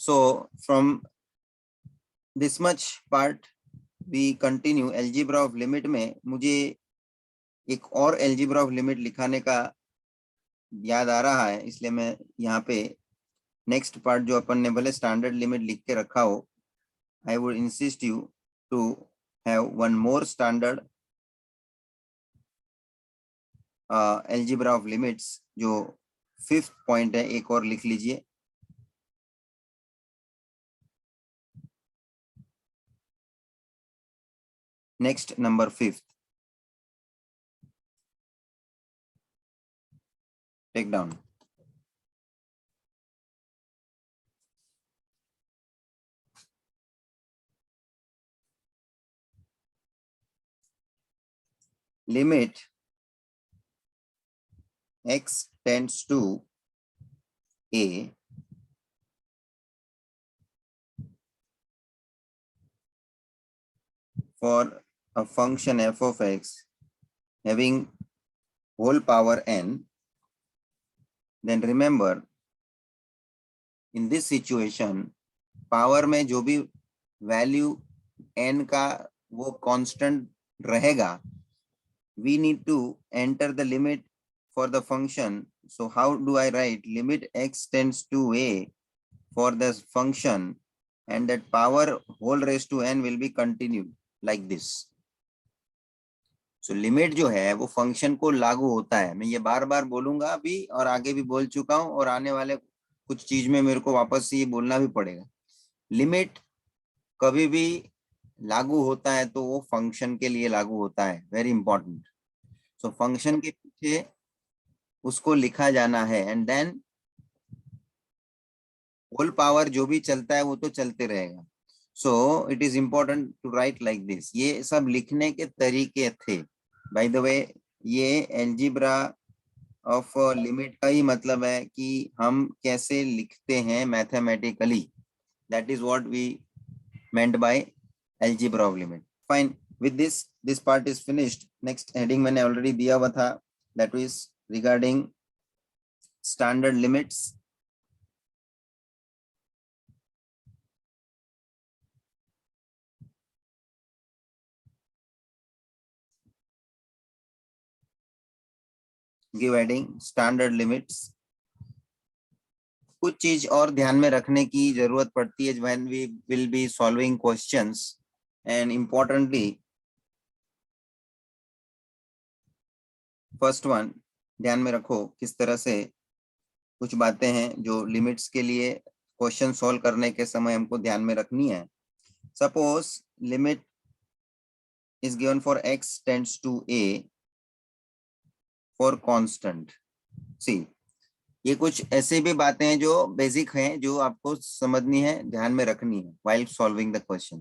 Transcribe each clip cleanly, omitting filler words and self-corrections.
So from this much part we continue algebra of limit में मुझे एक और algebra of limit लिखाने का याद आ रहा है, इसलिए मैं यहाँ पे नेक्स्ट पार्ट जो अपन ने भले स्टैंडर्ड लिमिट लिख के रखा हो, I would insist you to have one more standard algebra of limits जो 5th पॉइंट है, एक और लिख लीजिए। Next number 5th, take down. Limit x tends to a for a function f of x having whole power n, then remember in this situation power में जो भी value n का वो कांस्टेंट रहेगा, we need to enter the limit for the function. So how do I write limit x tends to a for this function, and that power whole raised to n will be continued like this. So limit जो है वो function को लागू होता है। मैं ये बार बार बोलूंगा अभी, और आगे भी बोल चुका हूं, और आने वाले कुछ चीज में मेरे को वापस से ये बोलना भी पड़ेगा। लिमिट कभी भी लागू होता है तो वो फंक्शन के लिए लागू होता है, वेरी इंपॉर्टेंट। सो फंक्शन के पीछे उसको लिखा जाना है, एंड देन होल पावर जो भी चलता है वो तो चलते रहेगा। So it is important to write like this. ये सब लिखने के तरीके थे। बाय द वे, ये एल्जीब्रा ऑफ लिमिट का ही मतलब है कि हम कैसे लिखते हैं mathematically. That is what we meant by algebra of limit. Fine, with this part is finished. Next heading मैंने already दिया हुआ था, that is regarding standard limits. Give heading standard limits. कुछ चीज और ध्यान में रखने की जरूरत पड़ती है when we will be solving questions, and importantly first one ध्यान में रखो किस तरह से कुछ बातें हैं जो लिमिट्स के लिए क्वेश्चन सॉल्व करने के समय हमको ध्यान में रखनी है। Suppose limit is given for x tends to a for constant. C, ये कुछ ऐसे भी बातें हैं जो बेसिक हैं, जो आपको समझनी है, ध्यान में रखनी है व्हाइल सॉल्विंग द क्वेश्चन।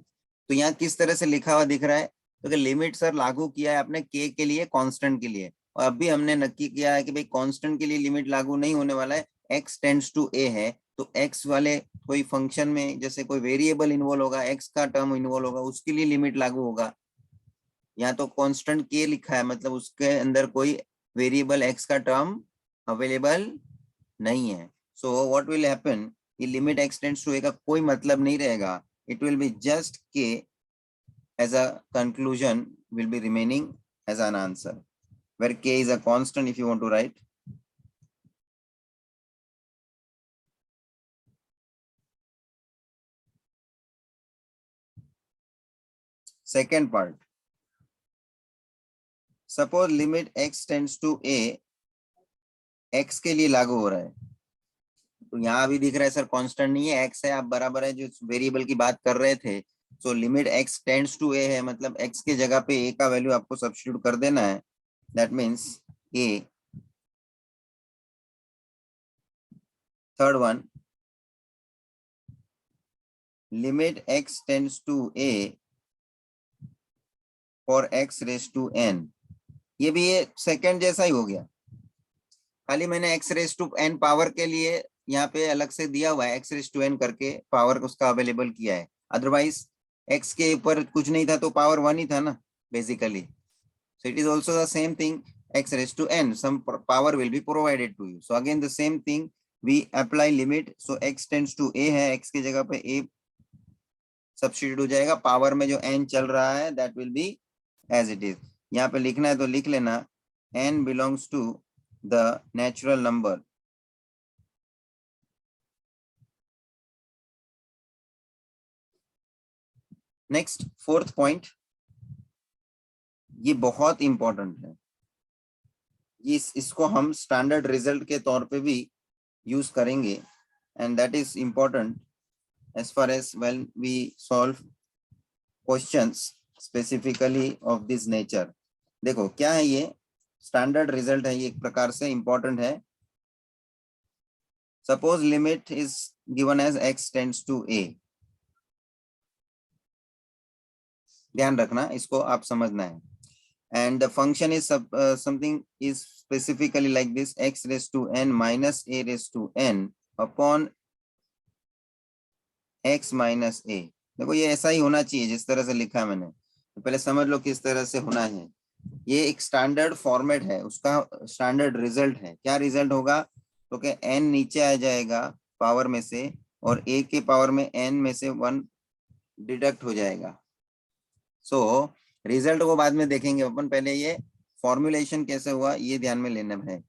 तो यहाँ किस तरह से लिखा हुआ दिख रहा है, तो लिमिट सर लागू किया है आपने k के लिए, कांस्टेंट के लिए, और अभी हमने नक्की किया है कि भाई कांस्टेंट के लिए लिमिट लागू नहीं होने वाला है, x टेंड्स टू a है, तो x वाले कोई फंक्शन में जैसे कोई वेरिएबल इन्वॉल्व होगा, x का टर्म इन्वॉल्व होगा, उसके लिए लिमिट लागू होगा। यहाँ तो कांस्टेंट k लिखा है, मतलब उसके अंदर कोई वेरिएबल x का टर्म अवेलेबल नहीं है। सो व्हाट विल हैपन, ये limit x tends to a का कोई मतलब नहीं रहेगा, it will be just k as a conclusion will be remaining as an answer, where k is a constant if you want to write. Second part, suppose limit x tends to a x के लिए लागू हो रहा है, तो यहाँ भी दिख रहा है सर कांस्टेंट नहीं है, x है, आप बराबर है जो वेरिएबल की बात कर रहे थे। So limit x tends to a है, मतलब x के जगह पे a का वैल्यू आपको सब्स्टिट्यूट कर देना है, that means a। Third one, limit x tends to a for x raise to n। ये भी ये सेकंड जैसा ही हो गया, खाली मैंने x raise to n power के लिए यहाँ पे अलग से दिया हुआ है, x रेज टू n करके पावर उसका अवेलेबल किया है, अदरवाइज x के ऊपर कुछ नहीं था तो पावर 1 ही था ना basically. So it is also the same thing, x raise to n, some power will be provided to you. So again the same thing, we apply limit, so x tends to a है, x की जगह पे a substitute हो जाएगा, power में जो n चल रहा है that will be as it is. यहाँ पे लिखना है तो लिख लेना, n belongs to the natural number. Next fourth point, ये बहुत इंपॉर्टेंट है, इसको हम स्टैंडर्ड रिजल्ट के तौर पे भी यूज करेंगे, and that is important as far as when we solve questions specifically of this nature। देखो क्या है, ये स्टैंडर्ड रिजल्ट है, ये एक प्रकार से इंपॉर्टेंट है। Suppose limit is given as x tends to a, ध्यान रखना, इसको आप समझना है। And the function is something is specifically like this, x raise to n minus a raise to n upon x minus a। देखो ये ऐसा ही होना चाहिए जिस तरह से लिखा है मैंने, तो पहले समझ लो किस तरह से होना है। ये एक स्टैंडर्ड फॉर्मेट है, उसका स्टैंडर्ड रिजल्ट है। क्या रिजल्ट होगा, तो कि n नीचे आ जाएगा पावर में से, और a के पावर में n में से 1 डिडक्ट हो जाएगा। सो रिजल्ट को बाद में देखेंगे अपन, पहले ये फॉर्मुलेशन कैसे हुआ ये ध्यान में लेना है।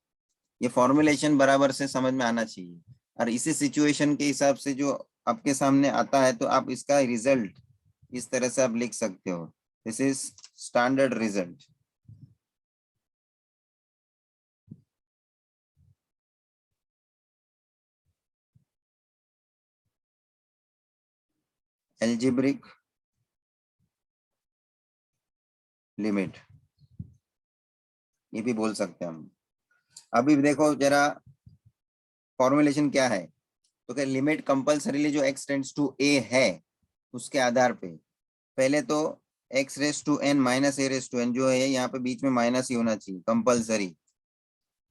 ये फॉर्मुलेशन बराबर से समझ में आना चाहिए, और इसी सिचुएशन के हिसाब से जो आपके सामने आता है तो आप इसका रिजल्ट इस तरह से आप लिख सकते हो, this is standard result. Algebraic limit ये भी बोल सकते हैं हम। अभी देखो जरा फॉर्मुलेशन क्या है, तो क्या लिमिट कंपल्सरीली जो x टेंड्स टू a है उसके आधार पे, पहले तो x raise to n minus a raise to n जो है, यहाँ पे बीच में माइनस ही होना चाहिए कंपल्सरी,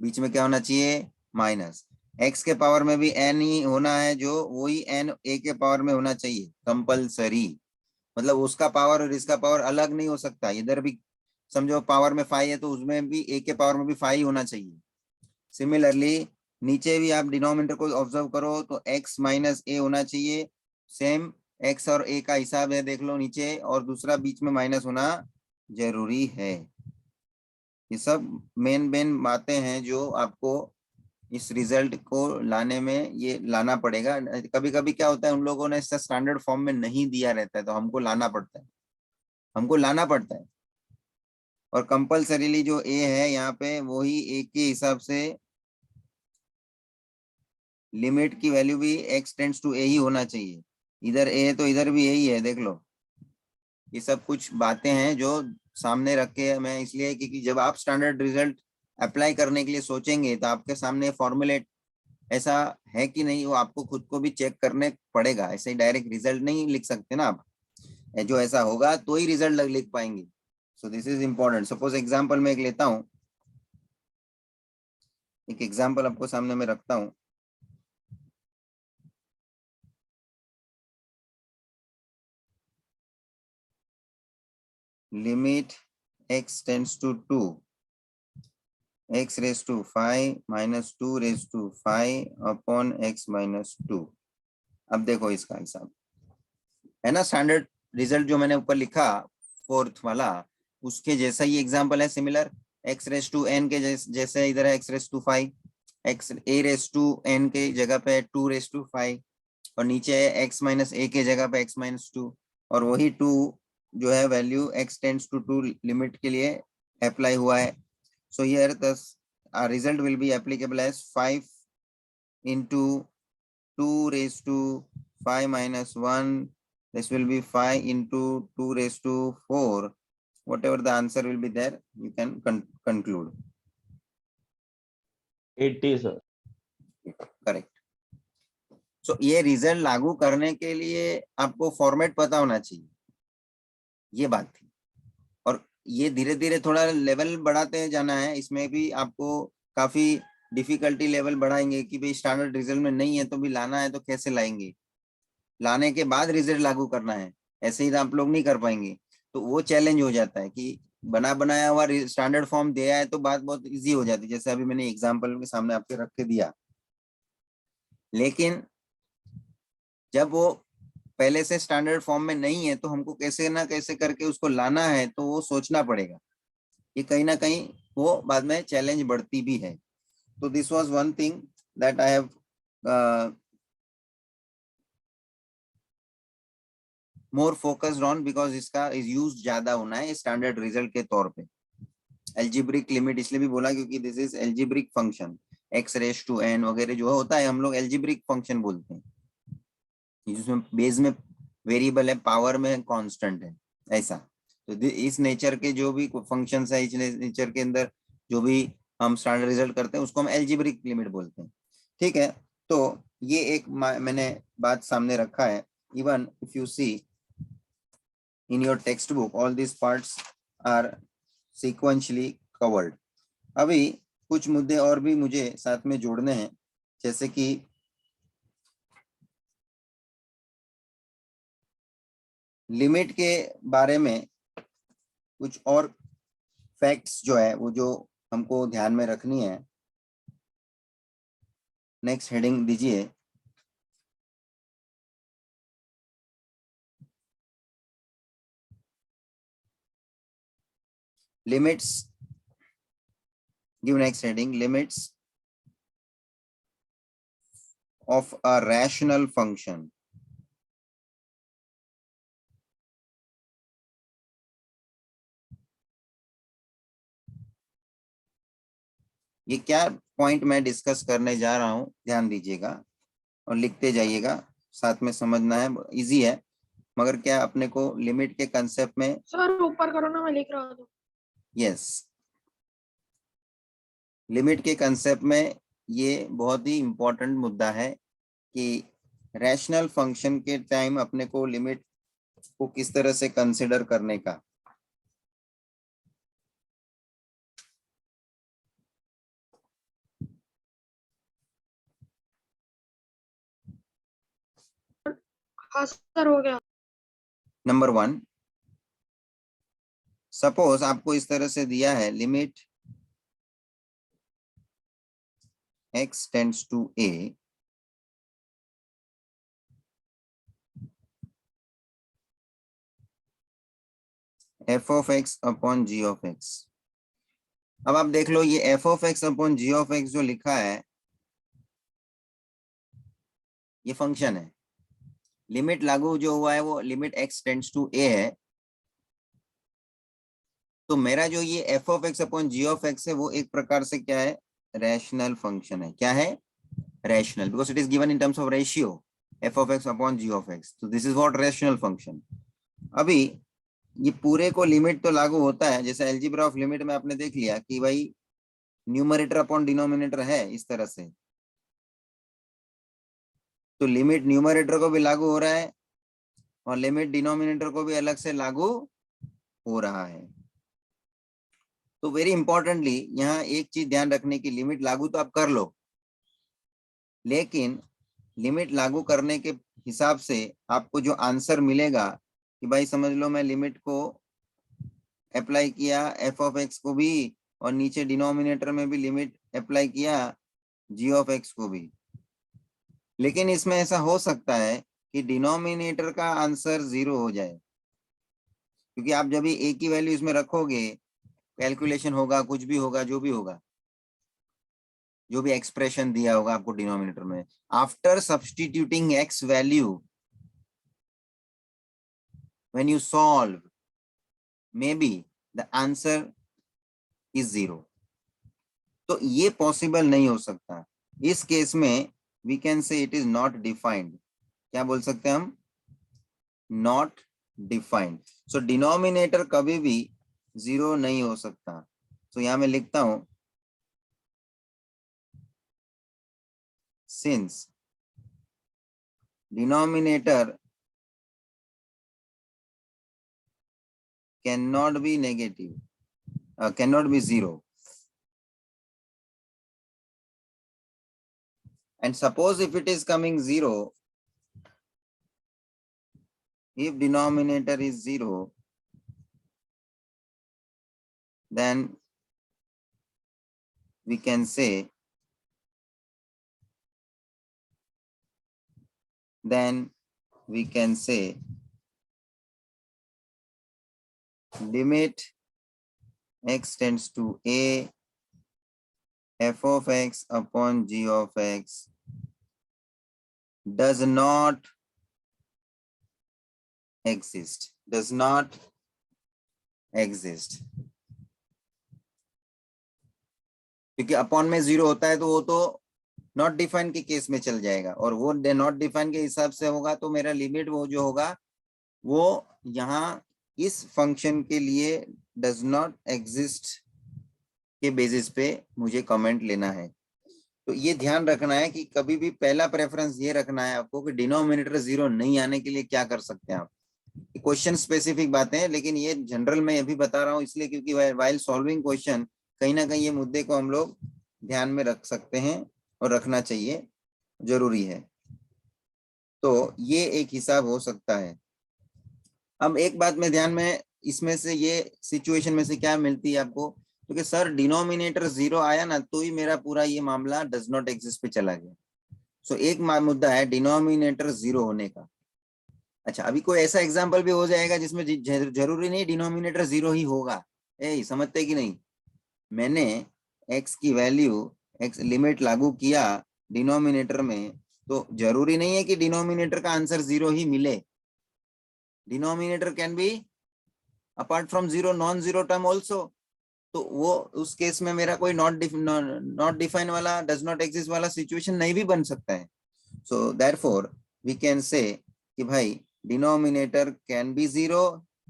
बीच में क्या होना चाहिए, माइनस। x के पावर में भी n ही होना है, जो वही n a के पावर में होना चाहिए कंपल्सरी, मतलब उसका पावर और इसका पावर अलग नहीं हो सकता। इधर भी समझो पावर में 5 है तो उसमें भी a के पावर में भी 5 होना चाहिए। सिमिलरली नीचे भी आप डिनोमिनेटर को ऑब्जर्व करो तो x माइनस a होना चाहिए, सेम x और a का हिसाब है, देख लो नीचे, और दूसरा बीच में माइनस होना जरूरी है। ये सब मेन बातें हैं जो आपको इस रिजल्ट को लाने में ये लाना पड़ेगा। कभी कभी क्या होता है, उन लोगों ने इसका स्टैंडर्ड फॉर्म में नहीं दिया रहता है तो हमको लाना पड़ता है, और कंपल्सरीली जो a है यहाँ पे वही a के हिसाब से लिमिट की वैल्यू भी x टेंड्स टू a ही होना चाहिए। इधर a है तो इधर भी यही है, देख लो। ये सब कुछ बातें हैं जो सामने रख के मैं इसलिए, क्योंकि जब आप स्टैंडर्ड रिजल्ट अप्लाई करने के लिए सोचेंगे तो आपके सामने फॉर्मुलेट ऐसा है कि नहीं, वो आपको खुद को भी चेक करने पड़ेगा। ऐसे ही डायरेक्ट रिजल्ट नहीं लिख सकते ना आप, जो ऐसा होगा तो ही रिजल्ट लिख पाएंगे। So this is important. Suppose example मैं एक लेता हूँ, एक एग्जांपल आपको सामने में रखता हूँ। Limit x tends to 2, x raise to 5 minus 2 raise to 5 upon x minus 2। अब देखो इसका हिसाब है ना, स्टैंडर्ड रिजल्ट जो मैंने ऊपर लिखा फोर्थ वाला, उसके जैसा ही एग्जांपल है similar. x raise to n के जैसे इधर है x raise to 5, x a raise to n के जगह पे 2 रेज टू 5, और नीचे है x माइनस a के जगह पे x माइनस 2, और वही 2 जो है value x tends to 2 limit के लिए अप्लाई हुआ है। So here the result will be applicable as 5 into 2 raised to 5 minus 1, this will be 5 into 2 raised to 4, whatever the answer will be there you can conclude 80 sir। Correct. सो ये result लागू करने के लिए आपको format पता होना चाहिए, ये बात थी। और ये धीरे धीरे थोड़ा लेवल बढ़ाते जाना है, इसमें भी आपको काफी डिफिकल्टी लेवल बढ़ाएंगे कि भाई स्टैंडर्ड रिजल्ट में नहीं है तो भी लाना है, तो कैसे लाएंगे, लाने के बाद रिजल्ट लागू करना है, ऐसे ही तो आप लोग नहीं कर पाएंगे। तो वो चैलेंज हो जाता है कि बना बनाया हुआ स्टैंडर्ड फॉर्म दिया है तो बात बहुत इजी हो जाती है, जैसे अभी मैंने एग्जांपल के सामने आपके रख के दिया। लेकिन जब वो पहले से स्टैंडर्ड फॉर्म में नहीं है तो हमको कैसे ना कैसे करके उसको लाना है, तो वो सोचना पड़ेगा। ये कहीं ना कहीं वो बाद में चैलेंज बढ़ती भी है। तो this was one thing that I have more focused on, because इसका इज यूज ज्यादा होना है स्टैंडर्ड रिजल्ट के तौर पे। एल्जेब्रिक लिमिट इसलिए भी बोला क्योंकि this is algebraic function, X raise to N वगैरह जो होता है हम लोग एल्जेब्रिक फंक्शन बोलते हैं, जिसमें बेस में वेरिएबल है, पावर में कांस्टेंट है, ऐसा। तो इस नेचर के जो भी फंक्शंस है, इस नेचर के अंदर जो भी हम स्टैंडर्ड रिजल्ट करते हैं उसको हम एल्जेब्रिक लिमिट बोलते हैं। ठीक है, तो ये एक मैंने बात सामने रखा है। Even if you see in your textbook all this parts are sequentially covered. अभी कुछ मुद्दे और भी मुझे साथ में जोड़ने हैं, जैसे कि लिमिट के बारे में कुछ और फैक्ट्स जो है वो जो हमको ध्यान में रखनी है। नेक्स्ट हेडिंग दीजिए। Limits, give next heading, limits of a rational function। ये क्या पॉइंट मैं डिस्कस करने जा रहा हूं, ध्यान दीजिएगा और लिखते जाइएगा, साथ में समझना है, इजी है। मगर क्या अपने को लिमिट के कंसेप्ट में, सर ऊपर करो ना, मैं लिख रहा हूँ। यस, लिमिट के कंसेप्ट में ये बहुत ही इंपॉर्टेंट मुद्दा है कि रैशनल फंक्शन के टाइम अपने को लिमिट को किस तरह से कंसिडर करने का। हाँ सर, हो गया। नंबर 1, सपोज आपको इस तरह से दिया है limit x tends to a, f of x upon g of x। अब आप देख लो ये f of x upon g of x जो लिखा है ये फंक्शन है। लिमिट लागू जो हुआ है वो limit x tends to a है। तो मेरा जो ये f of x upon g of x है वो एक प्रकार से क्या है, रैशनल फंक्शन है। क्या है, rational, because it is given in terms of ratio f of x upon g of x। तो this is what rational function. अभी ये पूरे को लिमिट तो लागू होता है, जैसे एल्जेब्रा ऑफ लिमिट में आपने देख लिया कि भाई न्यूमरेटर अपॉन डिनोमिनेटर है इस तरह से, तो लिमिट न्यूमरेटर को भी लागू हो रहा है और लिमिट डिनोमिनेटर को भी अलग से लागू हो रहा है। तो वेरी इंपॉर्टेंटली यहाँ एक चीज ध्यान रखने की, लिमिट लागू तो आप कर लो, लेकिन लिमिट लागू करने के हिसाब से आपको जो आंसर मिलेगा कि भाई समझ लो मैं लिमिट को अप्लाई किया f ऑफ x को भी और नीचे डिनोमिनेटर में भी लिमिट अप्लाई किया g ऑफ x को भी, लेकिन इसमें ऐसा हो सकता है कि डिनोमिनेटर का आंसर 0 हो जाए, क्योंकि आप जब भी a की वैल्यू इसमें रखोगे कैलकुलेशन होगा, कुछ भी होगा, जो भी होगा, जो भी एक्सप्रेशन दिया होगा आपको डिनोमिनेटर में, after substituting x value when you solve maybe the answer is 0। तो ये पॉसिबल नहीं हो सकता। इस केस में we can say it is not defined. क्या बोल सकते हैं हम, नॉट डिफाइंड। सो डिनोमिनेटर कभी भी 0 नहीं हो सकता। तो यहां मैं लिखता हूं since denominator cannot be negative, cannot be 0, and suppose if it is coming 0, if denominator is 0, then we can say then we can say limit x tends to a, f of x upon g of x does not exist, does not exist. क्योंकि upon में 0 होता है तो वो तो not define के case में चल जाएगा, और वो नॉट डिफाइन के हिसाब से होगा तो मेरा लिमिट वो जो होगा वो यहाँ इस फंक्शन के लिए डज नॉट एग्जिस्ट के बेसिस पे मुझे कमेंट लेना है। तो ये ध्यान रखना है कि कभी भी पहला प्रेफरेंस ये रखना है आपको कि डिनोमिनेटर 0 नहीं आने के लिए क्या कर सकते हैं आप। क्वेश्चन स्पेसिफिक बातें हैं, लेकिन ये जनरल में अभी बता रहा हूँ इसलिए क्योंकि वाइल सॉल्विंग क्वेश्चन कहीं ना कहीं ये मुद्दे को हम लोग ध्यान में रख सकते हैं और रखना चाहिए, जरूरी है। तो ये एक हिसाब हो सकता है। अब एक बात में ध्यान में इसमें से ये सिचुएशन में से क्या मिलती है आपको, क्योंकि सर डिनोमिनेटर 0 आया ना तो ही मेरा पूरा ये मामला डज नॉट एग्जिस्ट पे चला गया। सो एक मुद्दा है डिनोमिनेटर 0 होने का। अच्छा, अभी कोई ऐसा एग्जांपल भी हो जाएगा जिसमें जरूरी नहीं डिनोमिनेटर 0 ही होगा। समझते कि नहीं, मैंने x की वैल्यू x लिमिट लागू किया डिनोमिनेटर में, तो जरूरी नहीं है कि डिनोमिनेटर का आंसर 0 ही मिले। Denominator can be apart from 0 non 0 term also. तो वो उस केस में मेरा कोई नॉट डिफाइन वाला डज नॉट एग्जिस्ट वाला सिचुएशन नहीं भी बन सकता है। सो देयरफॉर वी कैन से कि भाई denominator can be 0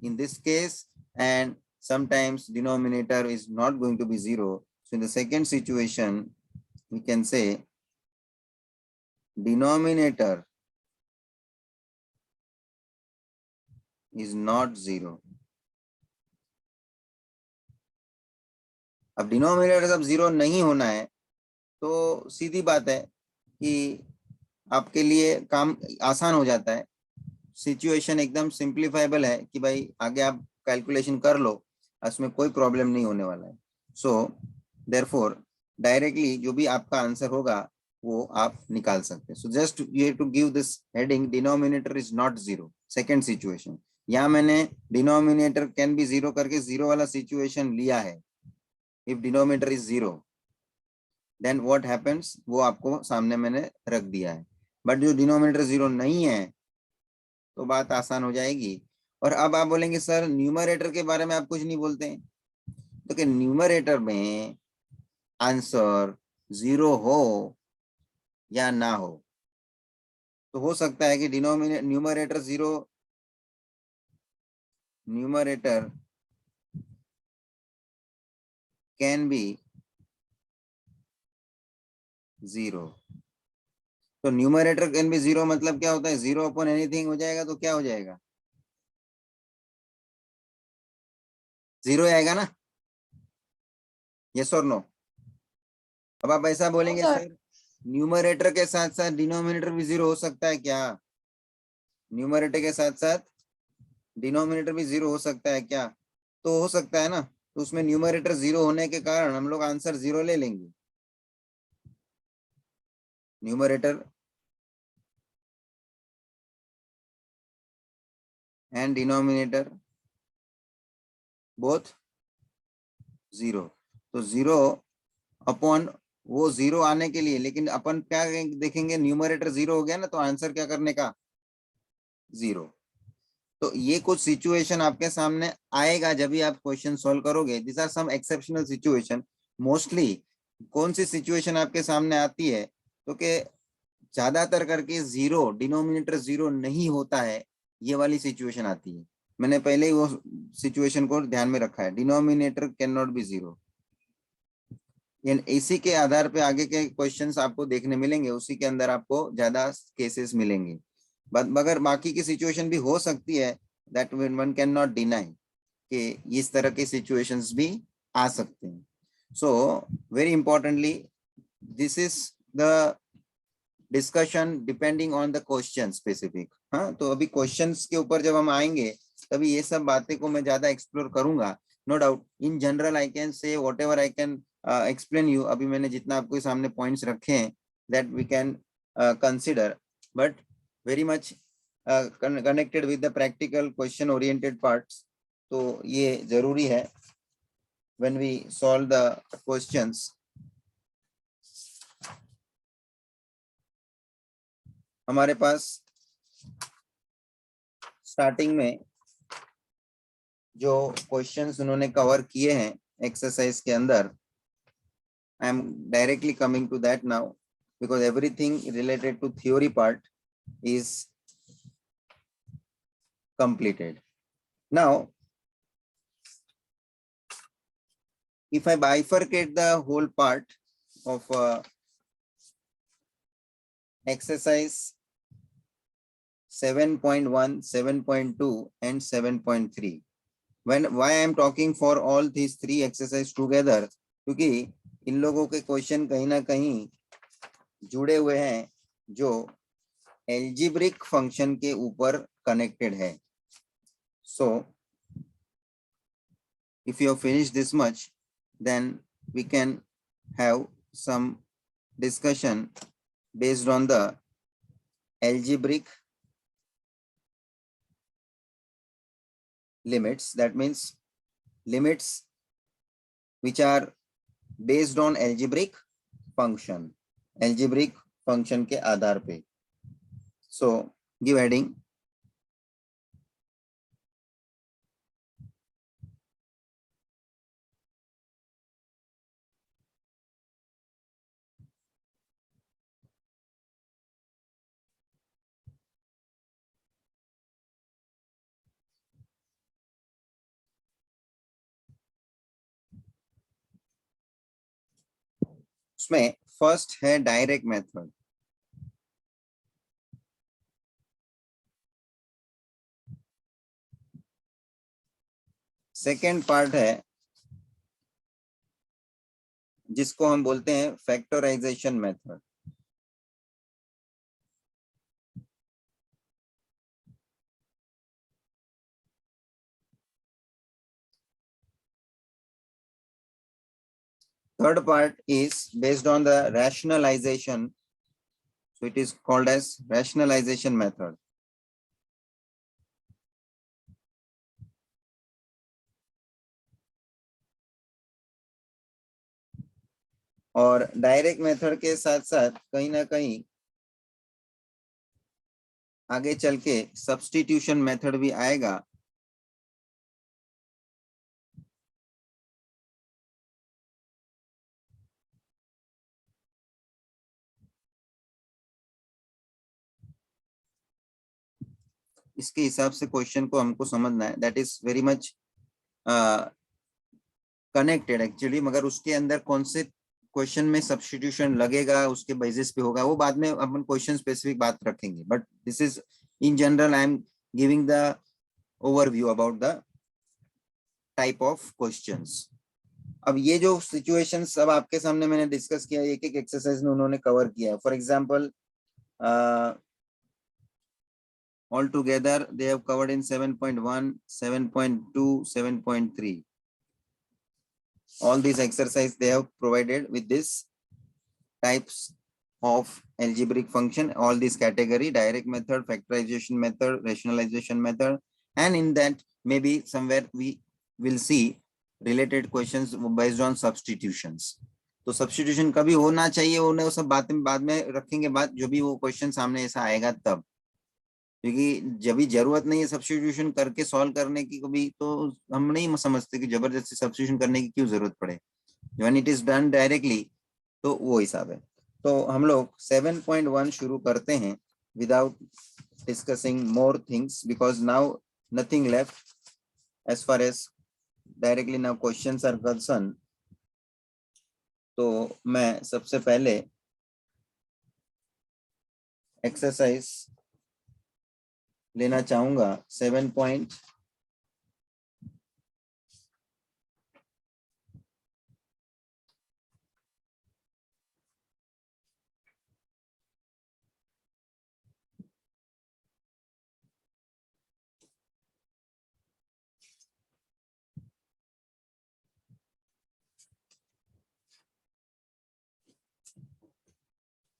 in this case, and sometimes denominator is not going to be 0. So in the second situation we can say denominator is not 0. अब डिनोमिनेटर जब 0 नहीं होना है तो सीधी बात है कि आपके लिए काम आसान हो जाता है, सिचुएशन एकदम सिंप्लीफाइबल है कि भाई आगे आप कैलकुलेशन कर लो, उसमें कोई प्रॉब्लम नहीं होने वाला है। सो देयरफॉर डायरेक्टली जो भी आपका आंसर होगा वो आप निकाल सकते हैं। So just you have to give this heading denominator is not 0, second situation. यहाँ मैंने डिनोमिनेटर कैन बी 0 करके 0 वाला सिचुएशन लिया है। If denominator is 0 then what happens वो आपको सामने मैंने रख दिया है। बट जो डिनोमिनेटर 0 नहीं है तो बात आसान हो जाएगी। और अब आप बोलेंगे सर न्यूमरेटर के बारे में आप कुछ नहीं बोलते हैं, तो कि न्यूमरेटर में आंसर 0 हो या ना हो, तो हो सकता है कि न्यूमरेटर 0, न्यूमरेटर कैन बी 0। तो न्यूमरेटर कैन बी 0 मतलब क्या होता है, 0 अपॉन एनीथिंग हो जाएगा तो क्या हो जाएगा, 0 आएगा ना, यस और नो। अब आप ऐसा बोलेंगे सर। सर न्यूमरेटर के साथ साथ डिनोमिनेटर भी 0 हो सकता है क्या, न्यूमरेटर के साथ साथ डिनोमिनेटर भी 0 हो सकता है क्या, तो हो सकता है ना। तो उसमें न्यूमरेटर 0 होने के कारण हम लोग आंसर 0 ले लेंगे। Numerator and denominator both 0। तो 0 अपॉन वो 0 आने के लिए, लेकिन अपन क्या देखेंगे, न्यूमरेटर 0 हो गया ना तो आंसर क्या करने का, 0। तो ये कुछ सिचुएशन आपके सामने आएगा जब भी आप क्वेश्चन सॉल्व करोगे। This are some exceptional situation. Mostly कौन सी सिचुएशन आपके सामने आती है, तो कि ज्यादातर करके 0 डिनोमिनेटर 0 नहीं होता है, ये वाली सिचुएशन आती है। मैंने पहले ही वो सिचुएशन को ध्यान में रखा है, डिनोमिनेटर कैन नॉट बी 0। इसी के आधार पे आगे के क्वेश्चंस आपको देखने मिलेंगे, उसी के अंदर आपको ज्यादा केसेस मिलेंगे। मगर बाकी की सिचुएशन भी हो सकती है, that one can not deny कि इस तरह के सिचुएशंस भी आ सकते हैं। So very importantly this is the discussion depending on the question specific. हाँ, तो अभी क्वेश्चंस के ऊपर जब हम आएंगे तभी ये सब बातें को मैं ज्यादा एक्सप्लोर करूंगा। No doubt in general I can say whatever I can explain you. अभी मैंने जितना आपको सामने पॉइंट्स रखे हैं that we can consider, but very much connected with the practical question oriented parts. तो ये जरूरी है when we solve the questions. हमारे पास स्टार्टिंग में जो क्वेश्चंस उन्होंने कवर किए हैं एक्सरसाइज के अंदर, I am directly coming to that now because everything related to theory part is completed. Now, if I bifurcate the whole part of exercise 7.1, 7.2 and 7.3, why I am talking for all these three exercises together, क्योंकि इन लोगों के question कहीं ना कहीं जुड़े हुए हैं जो एल्जेब्रिक फंक्शन के ऊपर कनेक्टेड है. So if you have finished this much, then we can have some discussion based on the algebraic limits. That means limits which are based on algebraic function के आधार पे. So give heading. उसमें first है direct method. Second part है जिसको हम बोलते हैं factorisation method. Third part is based on the rationalization. So it is called as rationalization method. और डायरेक्ट मेथड के साथ साथ कहीं ना कहीं आगे चल के सब्स्टिट्यूशन मेथड भी आएगा. इसके हिसाब से क्वेश्चन को हमको समझना है. That is very much connected actually, मगर उसके अंदर कौन से क्वेश्चन में सब्स्टिट्यूशन लगेगा उसके बेसिस पे होगा, वो बाद में अपन क्वेश्चन स्पेसिफिक बात रखेंगे. But this is in general I am giving the overview about the type of questions. अब ये जो सिचुएशंस अब आपके सामने मैंने डिस्कस किया, एक एक एक्सरसाइज में उन्होंने कवर किया. For example all together they have covered in 7.1, 7.2, 7.3. All these exercise they have provided with this types of algebraic function, all this category: direct method, factorization method, rationalization method, and in that maybe somewhere we will see related questions based on substitutions. तो substitution कभी होना चाहिए, उन्हें वो सब बाद में रखेंगे, बात जो भी वो क्वेश्चन सामने ऐसा आएगा तब, क्योंकि जब भी जरूरत नहीं है सब्स्टिट्यूशन करके सॉल्व करने की कभी, तो हम नहीं समझते कि जबरदस्ती सब्स्टिट्यूशन करने की क्यों जरूरत पड़े. When it is done directly तो वो हिसाब है. तो हम लोग 7.1 शुरू करते हैं without discussing more things because now nothing left as far as directly now questions are concern. तो मैं सबसे पहले एक्सरसाइज लेना चाहूंगा 7.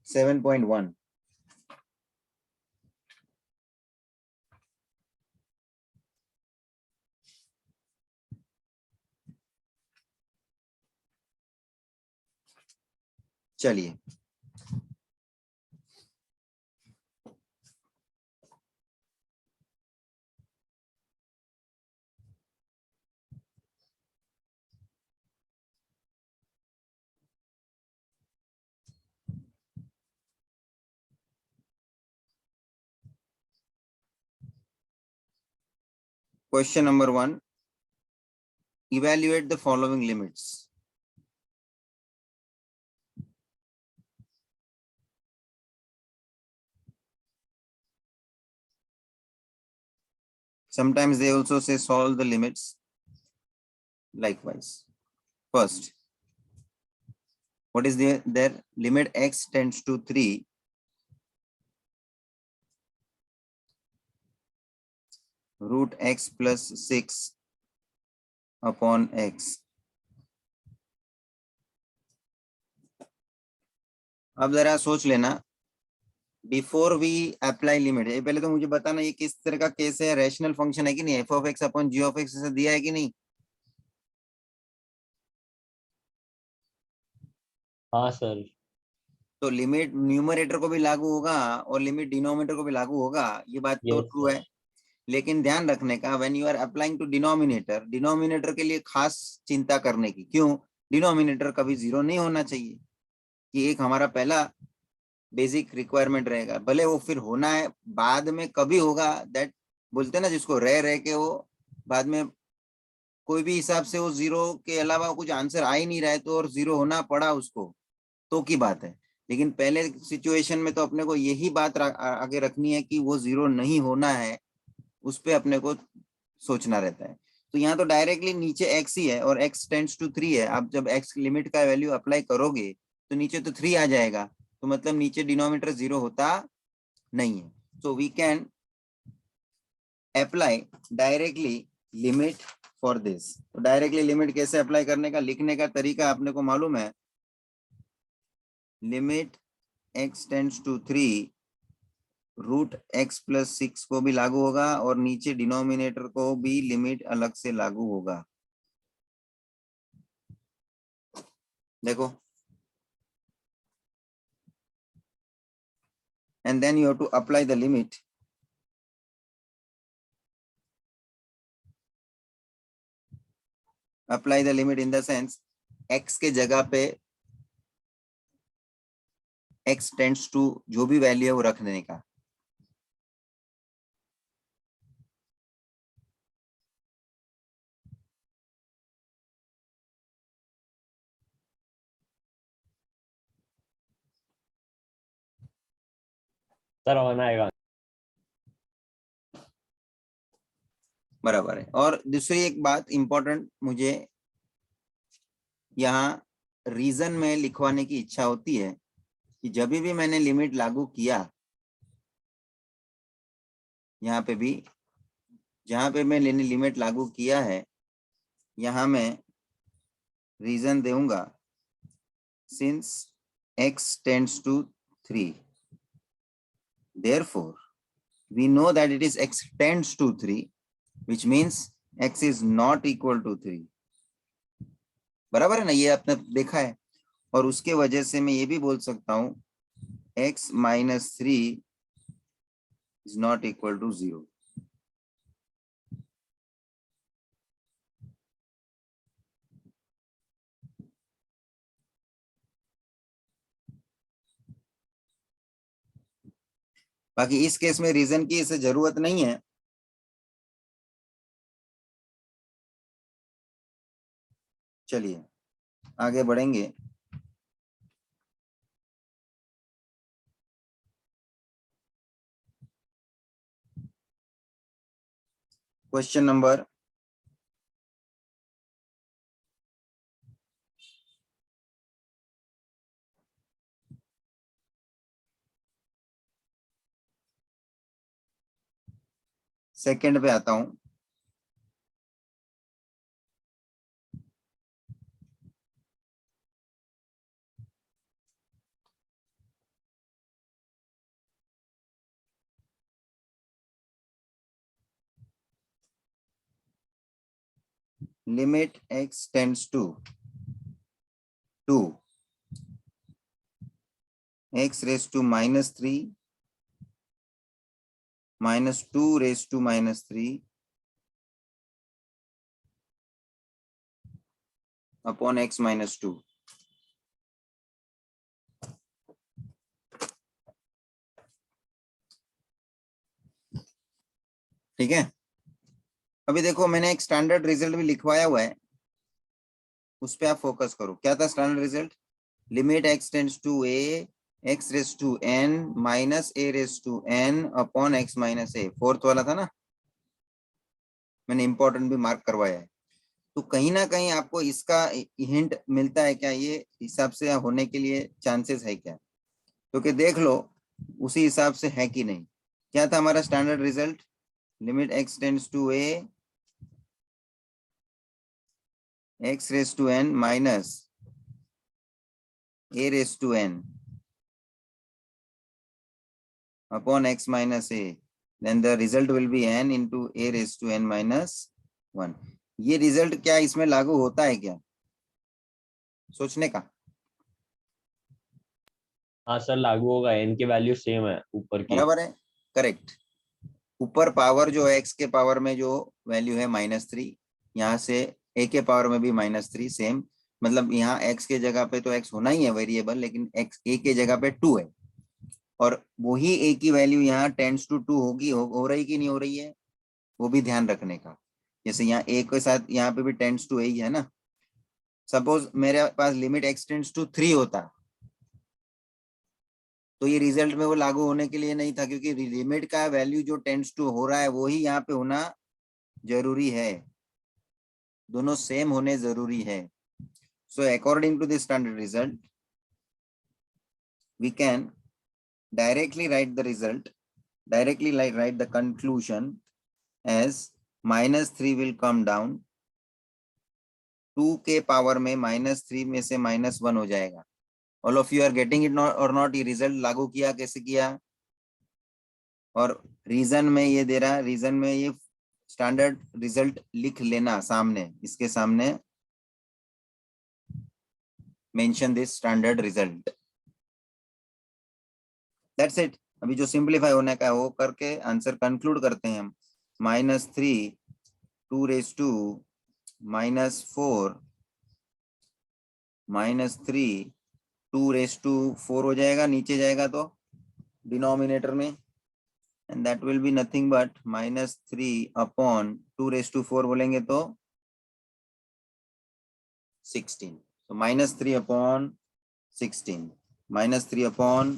7.1. चलिए question number 1, evaluate the following limits. Sometimes they also say solve the limits likewise. First, what is their limit x tends to 3 root x plus 6 upon x. अब जरा सोच लेना, बिफोर वी अप्लाई लिमिट, ये पहले तो मुझे बताना ये किस तरह का केस है, रैशनल फंक्शन है कि नहीं, f of x upon g of x ऐसा दिया है कि नहीं? हाँ सर। तो लिमिट न्यूमरेटर को भी लागू होगा और लिमिट डिनोमिनेटर को भी लागू होगा, ये बात तो यस ट्रू है। लेकिन ध्यान रखने का, when you are applying to denominator, denominator के लिए खास चिंता करने की, क्यों? डिनोमिनेटर कभी जीरो नहीं होना चाहिए, कि एक हमारा पहला बेसिक रिक्वायरमेंट रहेगा, भले वो फिर होना है बाद में कभी होगा, दैट बोलते हैं ना जिसको रह के वो बाद में कोई भी हिसाब से वो जीरो के अलावा कुछ आंसर आ ही नहीं रहा है तो और जीरो होना पड़ा उसको, तो की बात है। लेकिन पहले सिचुएशन में तो अपने को यही बात आगे रखनी है कि वो जीरो नहीं होना है, उस पे अपने को सोचना रहता है। तो यहाँ तो डायरेक्टली नीचे x ही है और x टेंड्स टू 3 है। आप जब x लिमिट का वैल्यू अप्लाई करोगे तो नीचे तो 3 आ जाएगा, तो मतलब नीचे डिनोमिनेटर जीरो होता नहीं है। So we can apply directly limit for this. तो डायरेक्टली लिमिट कैसे अप्लाई करने का, लिखने का तरीका अपने को मालूम है, limit x tends to 3 root x plus 6 को भी लागू होगा और नीचे डिनोमिनेटर को भी लिमिट अलग से लागू होगा। देखो, and then you have to apply the limit. Apply the limit in the sense x के जगह पे x tends to जो भी वैल्यू है वो रख देने का। सर होना आएगा। बराबर है। और दूसरी एक बात इंपॉर्टेंट मुझे यहाँ रीजन में लिखवाने की इच्छा होती है कि जब भी मैंने लिमिट लागू किया, यहाँ पे भी जहाँ पे मैंने लिमिट लागू किया है, यहाँ मैं रीजन दूंगा since x tends to 3, therefore we know that it is x tends to 3, which means x is not equal to 3। बराबर है ना, ये आपने देखा है। और उसके वजह से मैं ये भी बोल सकता हूं x minus 3 is not equal to 0। बाकी इस केस में रीजन की इसे जरूरत नहीं है। चलिए आगे बढ़ेंगे। क्वेश्चन नंबर 2 पे आता हूं। Limit x tends to 2 x raised to -3 minus 2 raised to -3 upon x minus 2. ठीक है, अभी देखो मैंने एक स्टैंडर्ड रिजल्ट भी लिखवाया हुआ है, उस पे आप फोकस करो। क्या था standard result? Limit x tends to a x raise to n minus a raise to n upon x minus a, fourth वाला था ना, मैंने इंपॉर्टेंट भी मार्क करवाया है। तो कहीं ना कहीं आपको इसका हिंट मिलता है क्या, ये हिसाब से होने के लिए चांसेस है क्या? क्योंकि देख लो उसी हिसाब से है कि नहीं। क्या था हमारा standard result? Limit x tends to a x raise to n minus a raise to n upon x minus a, then the result will be n into a raised to n minus 1. ये result क्या इसमें लागू होता है क्या, सोचने का? हाँ सर, लागू होगा, n की वैल्यू सेम है ऊपर की। बराबर है, करेक्ट। ऊपर पावर जो है x के पावर में जो वैल्यू है -3, यहाँ से a के पावर में भी -3 सेम, मतलब यहाँ x के जगह पे तो x होना ही है वेरिएबल, लेकिन x a के जगह पे 2 है, और वही a की वैल्यू यहाँ टेंड्स टू 2 होगी, हो रही कि नहीं हो रही है, वो भी ध्यान रखने का। जैसे यहाँ a के साथ यहाँ पे भी टेंड्स टू a ही है ना। सपोज मेरे पास लिमिट x टेंड्स टू 3 होता तो ये रिजल्ट में वो लागू होने के लिए नहीं था, क्योंकि लिमिट का वैल्यू जो टेंड्स टू हो रहा है वही यहाँ पे होना जरूरी है, दोनों सेम होने जरूरी है। So according to this standard result we can directly write the result, directly write the conclusion as -3 will come down, 2 के पावर में -3 में से -1 हो जाएगा। All of you are getting it or not? ये रिजल्ट लागू किया कैसे किया, और रीजन में ये दे रहा है, रीजन में ये स्टैंडर्ड रिजल्ट लिख लेना सामने, इसके सामने mention this standard result, that's it. अभी जो सिंपलीफाई होने का है वो करके आंसर कंक्लूड करते हैं हम। -3 2 रेज टू -4 -3 2 रेज टू 4 हो जाएगा, नीचे जाएगा तो डिनोमिनेटर में, and that will be nothing but -3 upon 2 raised to 4 बोलेंगे तो 16. So -3 upon 16, -3 upon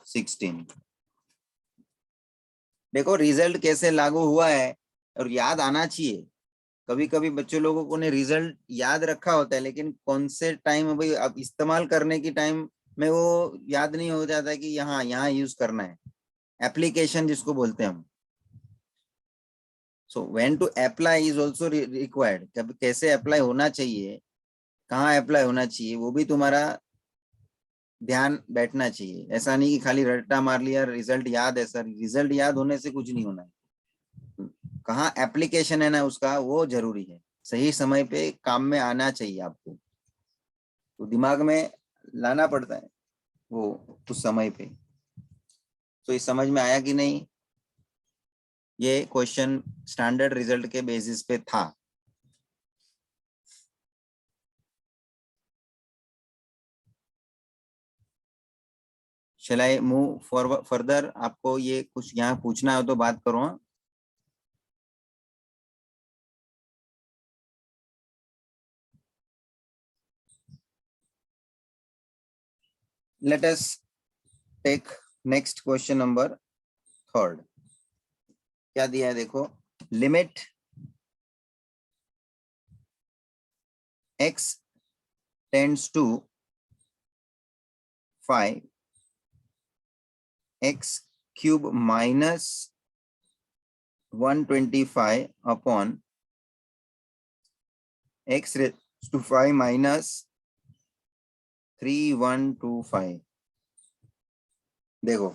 16। देखो रिजल्ट कैसे लागू हुआ है, और याद आना चाहिए। कभी कभी बच्चों लोगों को ने रिजल्ट याद रखा होता है, लेकिन कौन से टाइम भाई अब इस्तेमाल करने की टाइम में वो याद नहीं हो जाता कि यहाँ यहाँ यूज करना है, एप्लीकेशन जिसको बोलते हैं हम। So when to apply is also required, कब कैसे अप्लाई होना चाहिए, कहाँ अप्लाई होना चाहिए, वो भी तुम्हारा ध्यान बैठना चाहिए। ऐसा नहीं कि खाली रट्टा मार लिया रिजल्ट याद है सर, रिजल्ट याद होने से कुछ नहीं होना है, कहाँ एप्लीकेशन है ना उसका वो जरूरी है, सही समय पे काम में आना चाहिए आपको, तो दिमाग में लाना पड़ता है वो उस समय पे। तो ये समझ में आया कि नहीं? ये क्वेश्चन स्टैंडर्ड रिजल्ट के बेसिस पे था। Shall I move forward further? आपको ये कुछ यहाँ पूछना हो तो बात करो। Let us take next question number 3rd। क्या दिया है देखो, limit x tends to 5 x cube minus 125 upon x raise to 5 minus 3125। देखो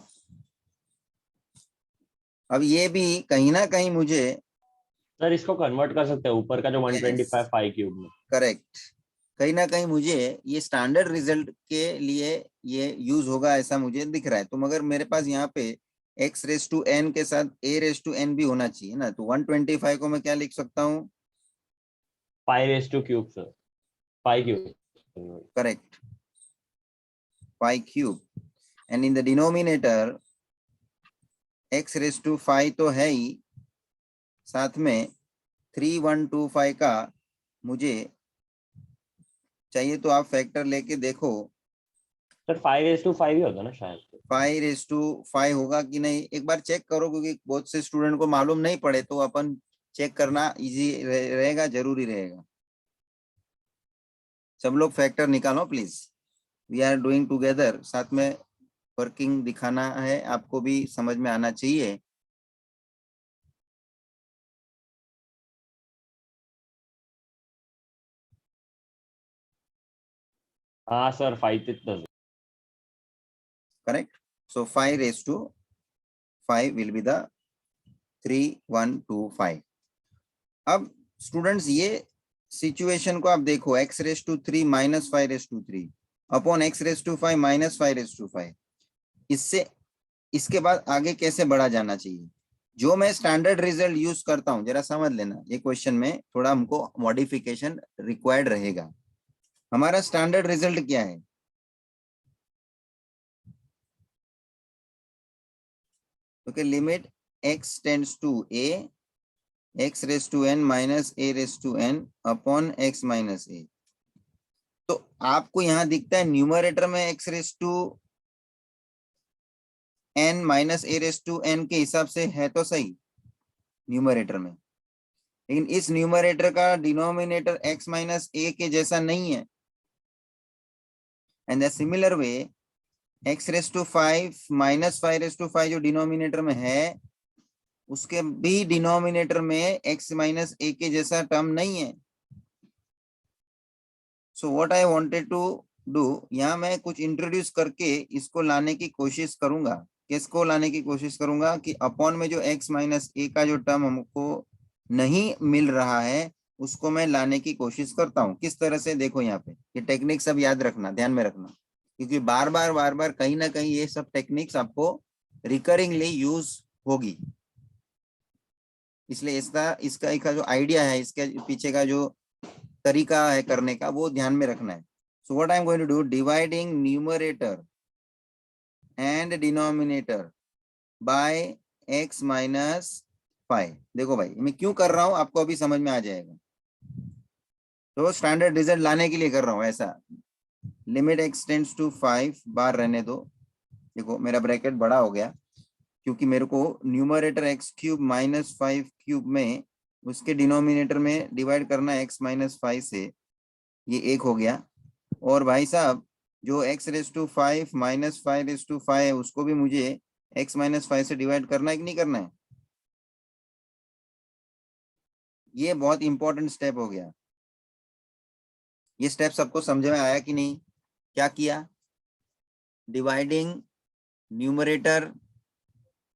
अब ये भी कहीं ना कहीं मुझे सर इसको कन्वर्ट कर सकते हैं ऊपर का जो 125 पाई क्यूब में। करेक्ट, कहीं ना कहीं मुझे ये स्टैंडर्ड रिजल्ट के लिए ये यूज होगा ऐसा मुझे दिख रहा है। तो मगर मेरे पास यहाँ पे x रेस टू n के साथ a रेस टू n भी होना चाहिए ना। तो 125 को मैं क्या लिख सकता हूँ? 5⁵ sir, 5⁵. Correct, 5³ and in the denominator x raise to 5 तो है ही, साथ में 3125 का मुझे चाहिए। तो आप फैक्टर लेके देखो सर 5:5 ही होता ना शायद. 5:5 होगा कि नहीं, एक बार चेक करो, क्योंकि बहुत से स्टूडेंट को मालूम नहीं पड़े तो अपन चेक करना इजी रहेगा, जरूरी रहेगा। सब लोग फैक्टर निकालो please, we are doing together, साथ में वर्किंग दिखाना है, आपको भी समझ में आना चाहिए। हाँ सर 5 तिथंच. Correct, so 5:5 will be the 3125। अब स्टूडेंट्स ये सिचुएशन को आप देखो, x⁵ minus 5⁵ upon x⁵ minus 5⁵. इससे इसके बाद आगे कैसे बढ़ा जाना चाहिए? जो मैं स्टैंडर्ड रिजल्ट यूज करता हूं, जरा समझ लेना, ये क्वेश्चन में थोड़ा हमको मॉडिफिकेशन रिक्वायर्ड रहेगा। हमारा स्टैंडर्ड रिजल्ट क्या है? Okay, limit x tends to a, x⁵n minus a⁵n upon x minus a। तो आपको यहां दिखता है न्यूमरेटर में x⁵n माइनस a⁵n के हिसाब से है तो सही न्यूमरेटर में, लेकिन इस न्यूमरेटर का डिनोमिनेटर x माइनस a के जैसा नहीं है। And the similar way x⁵ minus 5⁵ जो डिनोमिनेटर में है, उसके भी डिनोमिनेटर में x माइनस a के जैसा टर्म नहीं है। So what I wanted to do, यहाँ मैं कुछ इंट्रोड्यूस करके इसको लाने की कोशिश करूंगा। किसको लाने की कोशिश करूंगा? कि अपॉन में जो x माइनस a का जो टर्म हमको नहीं मिल रहा है, उसको मैं लाने की कोशिश करता हूँ। किस तरह से? देखो यहाँ पे ये टेक्निक सब याद रखना, ध्यान में रखना, क्योंकि बार बार कहीं ना कहीं ये सब टेक्निक्स आपको रिकरिंगली यूज होगी। इसलिए इसका एक जो आइडिया है, इसके पीछे का जो तरीका है करने का, वो ध्यान में रखना है। So what I am going to do, dividing numerator and denominator by x minus 5। देखो भाई मैं क्यों कर रहा हूं, आपको अभी समझ में आ जाएगा। तो स्टैंडर्ड रिजल्ट लाने के लिए कर रहा हूं ऐसा। लिमिट x टेंड्स टू 5 बार रहने दो। देखो मेरा ब्रैकेट बड़ा हो गया, क्योंकि मेरे को न्यूमरेटर x³ माइनस 5³ में उसके डिनोमिनेटर में डिवाइड करना है x माइनस 5 से, ये 1 हो गया। और भाई साहब जो x⁵ माइनस 5⁵ है, उसको भी मुझे x माइनस 5 से डिवाइड करना है कि नहीं करना है? ये बहुत इंपॉर्टेंट स्टेप हो गया। ये स्टेप सबको समझ में आया कि नहीं? क्या किया? Dividing numerator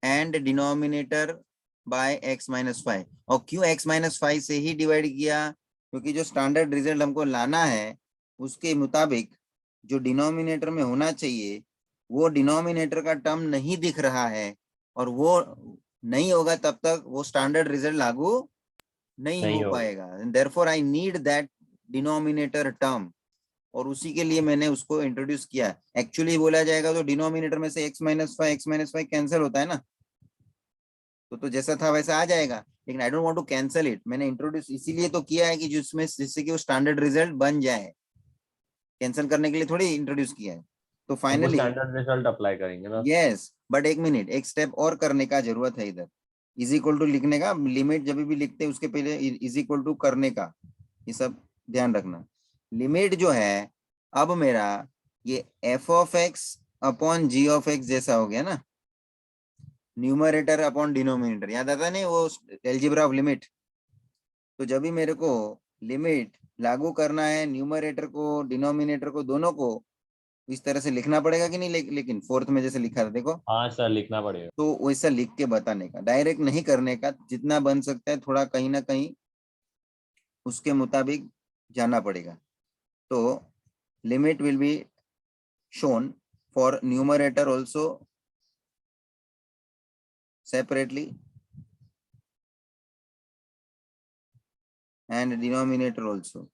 and denominator by x minus 5। और क्यों x माइनस 5 से ही डिवाइड किया? क्योंकि जो स्टैंडर्ड रिजल्ट हमको लाना है, उसके मुताबिक जो डिनोमिनेटर में होना चाहिए, वो डिनोमिनेटर का टर्म नहीं दिख रहा है, और वो नहीं होगा तब तक वो स्टैंडर्ड रिजल्ट लागू नहीं हो पाएगा। Therefore I need that denominator term, और उसी के लिए मैंने उसको इंट्रोड्यूस किया। एक्चुअली बोला जाएगा तो डिनोमिनेटर में से x माइनस 5 कैंसिल होता है ना, तो जैसा था वैसा आ जाएगा, लेकिन I don't want to cancel it. मैंने इंट्रोड्यूस इसीलिए तो किया है कि जिससे कि वो स्टैंडर्ड रिजल्ट बन जाए, कैंसिल करने के लिए थोड़ी इंट्रोड्यूस किया है। तो फाइनली स्टैंडर्ड रिजल्ट अप्लाई करेंगे ना। यस, बट एक मिनट, एक स्टेप और करने का जरूरत है इधर। इज इक्वल टू लिखने का, लिमिट जब भी लिखते हैं उसके पहले इज इक्वल टू करने का, ये सब ध्यान रखना। लिमिट जो है अब मेरा ये f(x) अपॉन g(x) जैसा हो गया ना, न्यूमरेटर अपॉन डिनोमिनेटर, याद आता नहीं वो एल्जेब्रा ऑफ लिमिट? तो जब भी मेरे को लिमिट लागू करना है, न्यूमरेटर को डिनोमिनेटर को दोनों को इस तरह से लिखना पड़ेगा कि नहीं? लेकिन फोर्थ में जैसे लिखा था देखो, हाँ सर लिखना पड़ेगा। तो वैसा लिख के बताने का, डायरेक्ट नहीं करने का। जितना बन सकता है थोड़ा कहीं ना कहीं उसके मुताबिक जाना पड़ेगा। तो limit will be shown for numerator also separately and denominator also.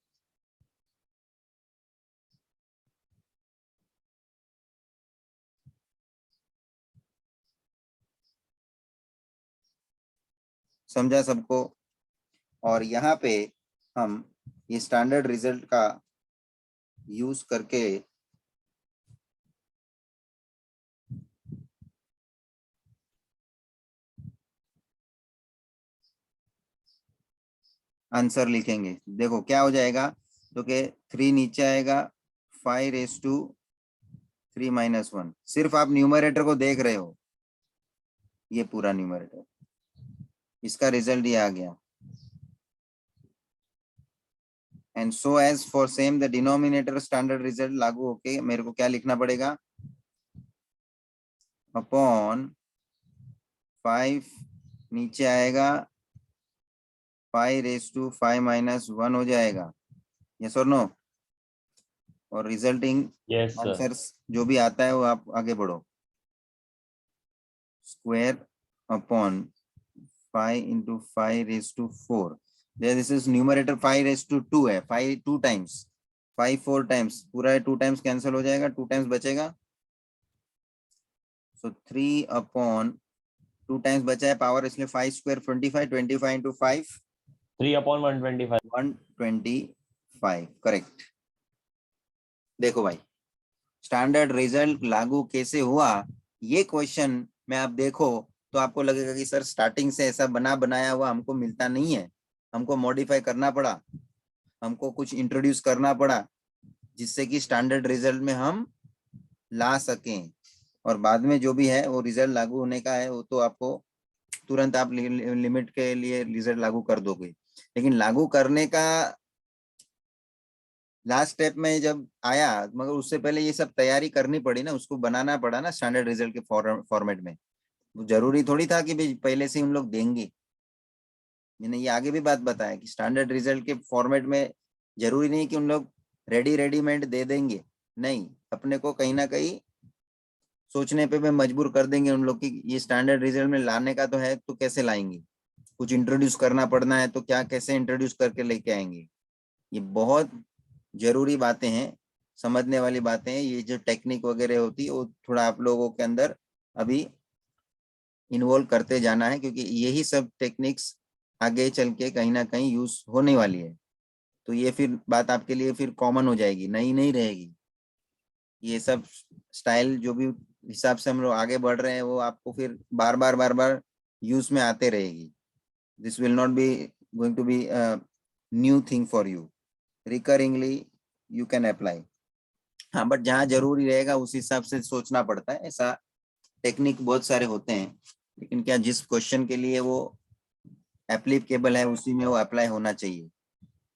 समझा सबको? और यहाँ पे हम ये स्टैंडर्ड रिजल्ट का यूज करके आंसर लिखेंगे। देखो क्या हो जाएगा, तो के 3 नीचे आएगा, 5⁻³ सिर्फ आप न्यूमरेटर को देख रहे हो, ये पूरा न्यूमरेटर, इसका रिजल्ट ये आ गया। And so as for same the denominator standard result लागू होके मेरे को क्या लिखना पड़ेगा, अपॉन 5 नीचे आएगा, 5⁻5 - 1 हो जाएगा, यस और नो? और रिजल्टिंग यस सर। आंसर्स जो भी आता है वो आप आगे बढ़ो। Square upon 5 × 5⁻4, this is numerator 5⁻2 है, 5 2 टाइम्स, 5 4 टाइम्स, पूरा 2 टाइम्स कैंसिल हो जाएगा, 2 टाइम्स बचेगा, सो 3/2 टाइम्स बचा है पावर, इसलिए 5² 25, 25 × 5 3/125। 125, करेक्ट। देखो भाई, स्टैंडर्ड रिजल्ट लागू कैसे हुआ, ये क्वेश्चन में आप देखो तो आपको लगेगा कि सर स्टार्टिंग से ऐसा बनाया हुआ हमको मिलता नहीं है, हमको मॉडिफाई करना पड़ा, हमको कुछ इंट्रोड्यूस करना पड़ा, जिससे कि स्टैंडर्ड रिजल्ट में हम ला सकें, और बाद में जो भी है वो रिजल्ट लागू होने का है, वो तो आपको तुरंत आप लिमिट के लिए रिजल्ट लागू कर दोगे, लेकिन लागू करने का लास्ट स्टेप में जब आया, मगर उससे पहले ये सब तैयारी करनी पड़ी ना, उसको बनाना पड़ा ना स्टैंडर्ड रिजल्ट के फॉर्मेट में। जरूरी थोड़ी था कि भाई पहले से हम लोग देंगे, मैंने ये आगे भी बात बताया कि स्टैंडर्ड रिजल्ट के फॉर्मेट में जरूरी नहीं कि उन लोग रेडीमेड दे देंगे, नहीं, अपने को कहीं ना कहीं सोचने पे भी मजबूर कर देंगे उन लोग कि ये स्टैंडर्ड रिजल्ट में लाने का तो है, तो कैसे लाएंगे, कुछ इंट्रोड्यूस करना पड़ना है तो क्या कैसे इंट्रोड्यूस करके लेके आएंगे। ये बहुत जरूरी बातें हैं, समझने वाली बातें हैं, ये जो टेक्निक वगैरह होती है वो थोड़ा आप लोगों के अंदर अभी इन्वॉल्व करते जाना है, क्योंकि यही सब टेक्निक्स आगे चल के कहीं ना कहीं यूज होने वाली है, तो ये फिर बात आपके लिए फिर कॉमन हो जाएगी, नई नहीं रहेगी। ये सब स्टाइल जो भी हिसाब से हम लोग आगे बढ़ रहे हैं वो आपको फिर बार बार यूज में आते रहेगी। This will not be going to be new thing for you, recurringly you can apply. हाँ, बट जहाँ जरूरी रहेगा उस हिसाब से सोचना पड़ता है, ऐसा टेक्निक बहुत सारे होते हैं, लेकिन क्या जिस क्वेश्चन के लिए वो एप्लीकेबल है उसी में वो अप्लाई होना चाहिए।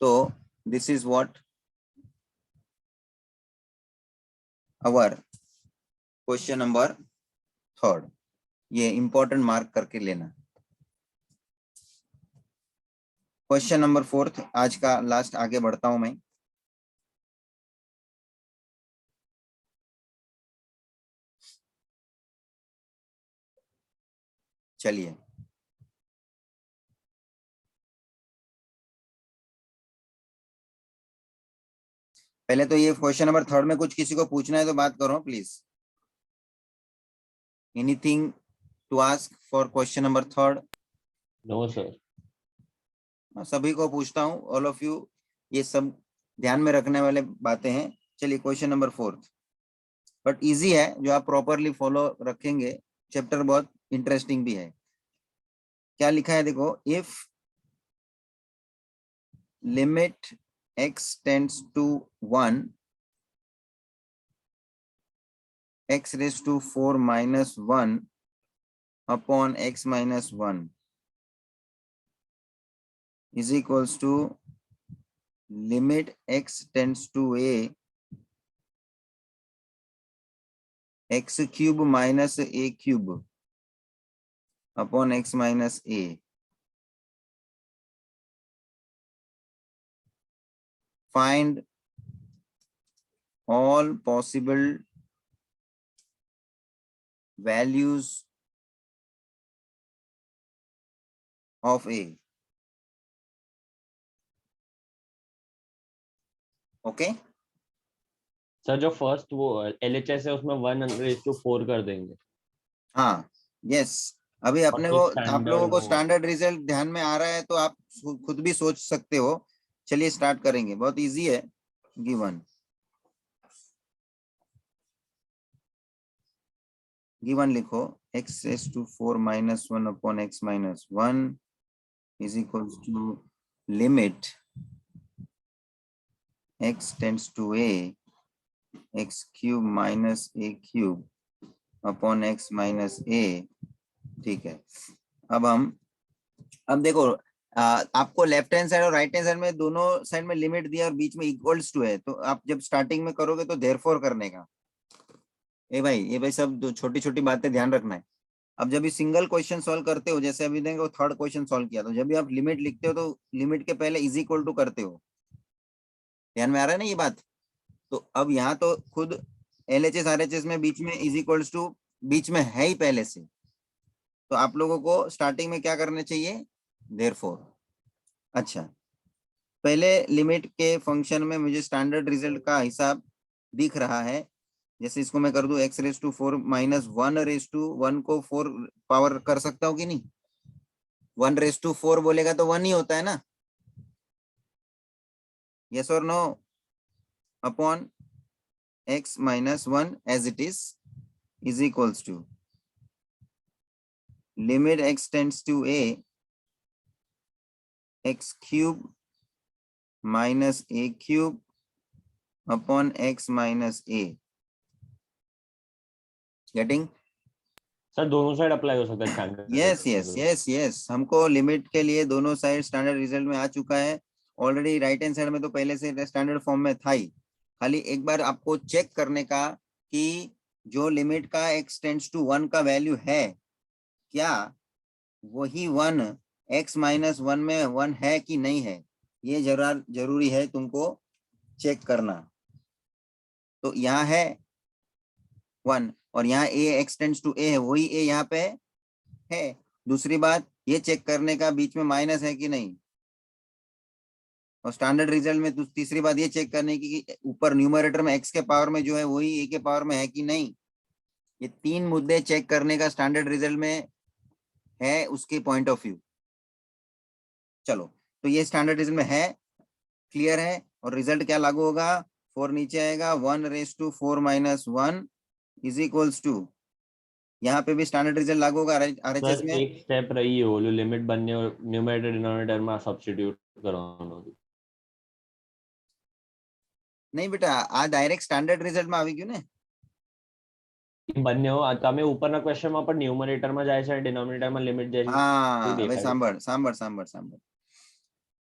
तो this is what our question number 3, ये इंपॉर्टेंट मार्क करके लेना। क्वेश्चन नंबर 4 आज का लास्ट, आगे बढ़ता हूं मैं। चलिए, पहले तो ये क्वेश्चन नंबर 3 में कुछ किसी को पूछना है तो बात करो please. Anything to ask for question number 3? No sir. सभी को पूछता हूँ, ऑल ऑफ यू, ये सब ध्यान में रखने वाले बातें हैं। चलिए क्वेश्चन नंबर 4, बट इजी है, जो आप प्रॉपरली फॉलो रखेंगे, चैप्टर बहुत इंटरेस्टिंग भी है। क्या लिखा है देखो, if limit x tends to 1, x⁴ - 1 upon x - 1 is equals to limit x tends to a, x³ - a³ upon x - a. Find all possible values of a. Okay, sir जो first वो LHS है उसमें 1/4 कर देंगे हाँ, yes. अभी और अपने जो को, आप स्टैंडर्ड लोगों को वो स्टैंडर्ड रिजल्ट ध्यान में आ रहा है तो आप खुद भी सोच सकते हो। चलिए स्टार्ट करेंगे, बहुत इजी है। गिवन लिखो, x⁴ - 1 upon x - 1 is equals to limit x tends to a x³ - a³ upon x - a। ठीक है, अब देखो, आपको लेफ्ट हैंड साइड और राइट हैंड साइड में दोनों साइड में लिमिट दिया और बीच में इक्वल्स टू है, तो आप जब स्टार्टिंग में करोगे तो देयरफॉर करने का। ये भाई सब छोटी छोटी बातें ध्यान रखना है। अब जब भी सिंगल क्वेश्चन सॉल्व करते हो, जैसे अभी देखो थर्ड क्वेश्चन सॉल्व किया, तो जब भी आप लिमिट लिखते हो तो लिमिट के पहले इज इक्वल टू करते हो। ध्यान में आ रहा है ना ये बात? तो अब यहाँ तो खुद LHS RHS में बीच में इज इक्वल्स टू बीच में है ही पहले से, तो आप लोगों को स्टार्टिंग में क्या करना चाहिए? देयरफॉर। अच्छा, पहले लिमिट के फंक्शन में मुझे स्टैंडर्ड रिजल्ट का हिसाब दिख रहा है। जैसे इसको मैं कर दूं x⁴ - 1 को 4 पावर कर सकता हूँ कि नहीं? 1⁴ बोलेगा तो 1 ही होता है ना? Yes or no? Upon x - 1 as it is equals to limit x tends to a x³ - a³ upon x - a। Getting? Sir दोनों साइड अप्लाई हो सकता है standard yes yes yes yes, हमको लिमिट के लिए दोनों साइड स्टैंडर्ड रिजल्ट में आ चुका है ऑलरेडी। राइट हैंड साइड में तो पहले से स्टैंडर्ड फॉर्म में था ही, खाली एक बार आपको चेक करने का कि जो लिमिट का x टेंड्स टू 1 का वैल्यू है, क्या वही 1 x - 1 में 1 है कि नहीं है, ये जरूरी है तुमको चेक करना। तो यहाँ है 1 और यहाँ a x tends to a है, वही a यहाँ पे है। दूसरी बात ये चेक करने का बीच में माइनस है कि नहीं, और स्टैंडर्ड रिजल्ट में तीसरी बात ये चेक करने की कि ऊपर न्यूमरेटर में x के पावर में जो है वही a के पावर में है कि नहीं। ये 3 मुद्दे चेक करने का स्टैंडर्ड रिजल्ट में है, उसके पॉइंट ऑफ व्यू। चलो, तो ये स्टैंडर्ड रिजल्ट में है, क्लियर है। और रिजल्ट क्या लागू होगा? 4 नीचे आएगा, 1⁴ - 1 इज इक्वल्स टू, यहाँ पे भी स्टैंडर्ड रिजल्ट लागू होगा RHS सर में। एक स्टेप रही है वो जो लिमिट बनने और न्यूमरेटर डिनोमिनेटर में सब्स्टिट्यूट करो। नहीं बेटा, आज डायरेक्ट स्टैंडर्ड रिजल्ट में આવી ગયું ને? બંને તમે ઉપરના ક્વેશ્ચનમાં પણ ન્યુમરેટરમાં જાય છે ડિનોમિનેટરમાં લિમિટ જાય છે હા, શું હવે દેખાય સાંભળ.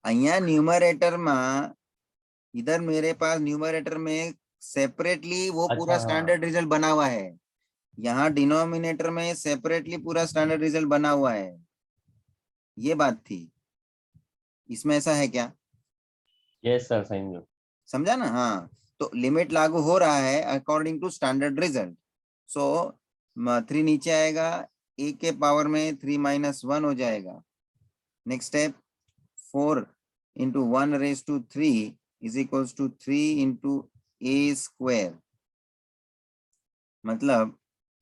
અહીંયા न्यूमरेटर में, इधर मेरे पास न्यूमरेटर में सेपरेटली वो पूरा अच्छा हाँ स्टैंडर्ड रिजल्ट बना हुआ है, यहाँ डिनोमिनेटर में सेपरेटली पूरा स्टैंडर्ड रिजल्ट बना हुआ है। ये बात थी, इसमें ऐसा है क्या? यस सर समझो समझा ना? हाँ, तो लिमिट लागू हो रहा है अकॉर्डिंग टू स्टैंडर्ड रिजल्ट। सो 3 नीचे आएगा, a के पावर में 3 - 1 हो जाएगा। Next step, 4 × 1⁵ is equals to 3 × a², मतलब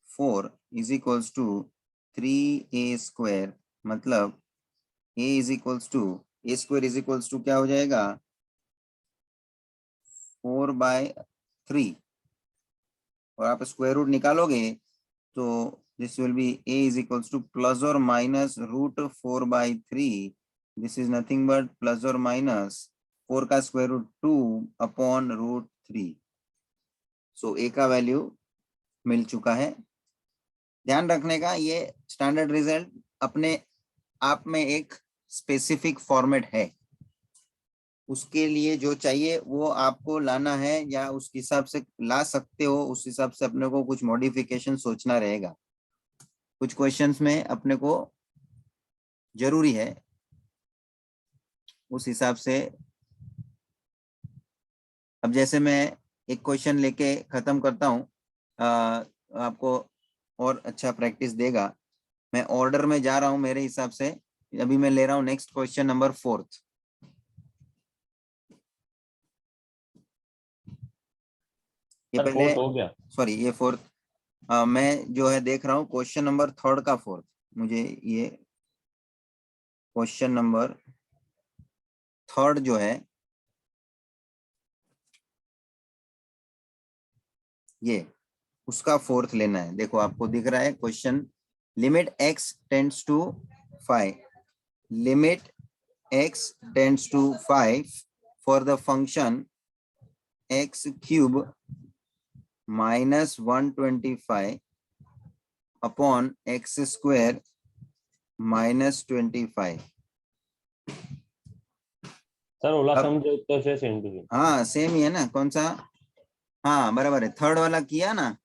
4 इज इक्वल्स टू 3a², मतलब a is equals to a² is equals to क्या हो जाएगा? 4/3, और आप स्क्वायर रूट निकालोगे तो this will be a is equals to +or - √4/3। This is nothing but +or - 4 का square root 2 upon √3। So a का वैल्यू मिल चुका है। ध्यान रखने का, ये स्टैंडर्ड रिजल्ट अपने आप में एक स्पेसिफिक फॉर्मेट है, उसके लिए जो चाहिए वो आपको लाना है, या उस हिसाब से ला सकते हो, उस हिसाब से अपने को कुछ मॉडिफिकेशन सोचना रहेगा। कुछ क्वेश्चंस में अपने को जरूरी है उस हिसाब से। अब जैसे मैं एक क्वेश्चन लेके खत्म करता हूँ, आपको और अच्छा प्रैक्टिस देगा। मैं ऑर्डर में जा रहा हूँ मेरे हिसाब से। अभी मैं ले रहा हूँ नेक्स्ट क्वेश्चन नंबर 4। ये सर पहले 4 हो गया। सॉरी ये 4th, मैं जो है देख रहा हूँ क्वेश्चन नंबर 3 का 4th। मुझे ये क्वेश्चन नंबर 3 जो है ये उसका 4th लेना है। देखो आपको दिख रहा है question, limit x tends to 5, limit x tends to 5 for the function x cube minus 125 upon x square minus 25। Sir ओला अब समझे तो से सेम टू सेम। हाँ सेम ही है ना, कौन सा, हाँ बराबर है, 3rd वाला किया ना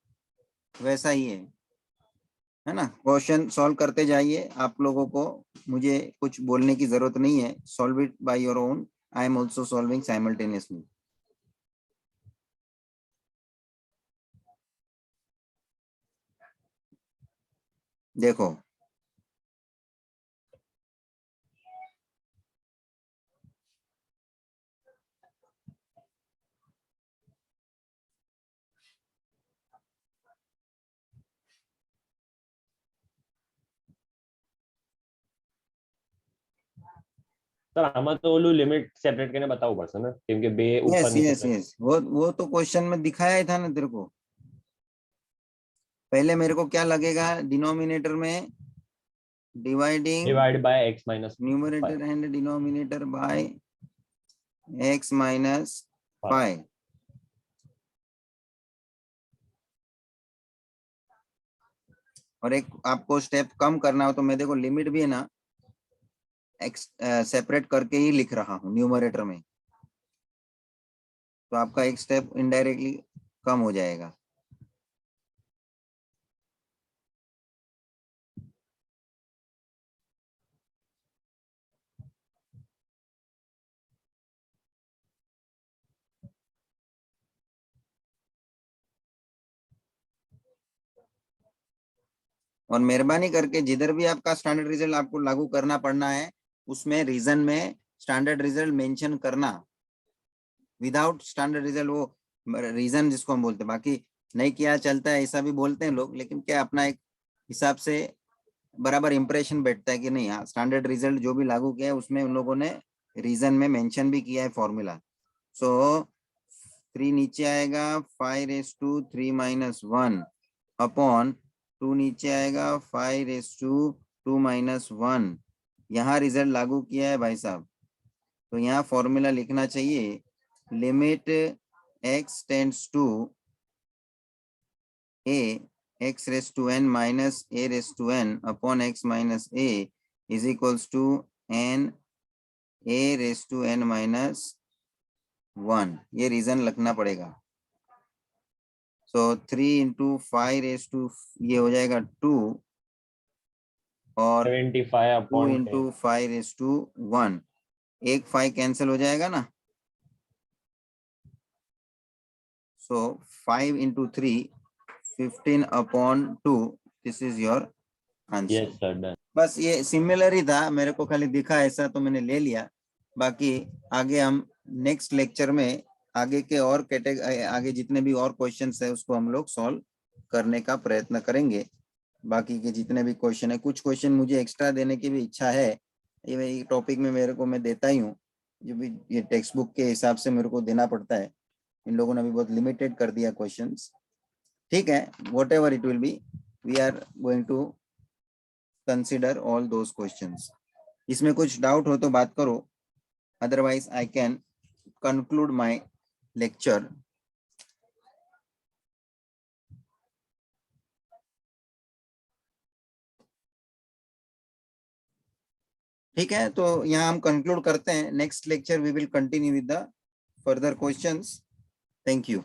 वैसा ही है ना। क्वेश्चन सॉल्व करते जाइए आप लोगों को, मुझे कुछ बोलने की जरूरत नहीं है। Solve it by your own, I am also solving simultaneously. देखो सर આમાં તો ઓલું લિમિટ સેપરેટ કરીને બતાવવું પડશે ને, કેમ કે બે ઉપર यस નીચે यस यस, वो तो क्वेश्चन में दिखाया ही था ना तेरे को। पहले मेरे को क्या लगेगा, डिनोमिनेटर में dividing divide by x minus numerator and denominator by x minus 5। और एक आपको स्टेप कम करना हो तो मैं देखो लिमिट भी है ना एक्स सेपरेट करके ही लिख रहा हूँ न्यूमरेटर में, तो आपका एक स्टेप इनडायरेक्टली कम हो जाएगा। और मेहरबानी करके जिधर भी आपका स्टैंडर्ड रिजल्ट आपको लागू करना पड़ना है उसमें रीजन में स्टैंडर्ड रिजल्ट मेंशन करना। विदाउट स्टैंडर्ड रिजल्ट वो रीजन जिसको हम बोलते हैं, बाकी नहीं किया चलता है ऐसा भी बोलते हैं लोग, लेकिन क्या अपना एक हिसाब से बराबर इंप्रेशन बैठता है कि नहीं, हाँ स्टैंडर्ड रिजल्ट जो भी लागू किया है उसमें उन लोगों ने रीजन में मेंशन भी किया है फॉर्मूला। सो 3 नीचे आएगा 5⁻³ - 1 अपॉन 2 नीचे आएगा 5⁻² - 1। यहाँ रिजल्ट लागू किया है भाई साहब, तो यहाँ फॉर्मूला लिखना चाहिए, limit x tends to a x⁻n minus a⁻n upon x minus a is equals to n a⁻n minus 1। ये रीजन लिखना पड़ेगा। सो 3 × 5 ये हो जाएगा 2 और 75 2 अपॉन × 5⁻1, एक 5 कैंसिल हो जाएगा ना। सो 5 × 3 15 upon 2, this is your answer. Yes sir done. बस ये सिमिलर ही था, मेरे को खाली दिखा ऐसा तो मैंने ले लिया। बाकी आगे हम नेक्स्ट लेक्चर में आगे के और आगे जितने भी और क्वेश्चंस है उसको हम लोग सॉल्व करने का प्रयत्न करेंगे। बाकी के जितने भी क्वेश्चन है, कुछ क्वेश्चन मुझे एक्स्ट्रा देने की भी इच्छा है, ये टॉपिक में मेरे को मैं देता ही हूँ, जो भी ये टेक्स्ट बुक के हिसाब से मेरे को देना पड़ता है। इन लोगों ने भी बहुत लिमिटेड कर दिया क्वेश्चंस। ठीक है, whatever it will be, we are going to consider all those questions. इसमें कुछ डाउट हो तो बात करो, otherwise I can conclude my lecture। ठीक है, तो यहाँ हम कंक्लूड करते हैं। Next lecture we will continue with the further questions. Thank you.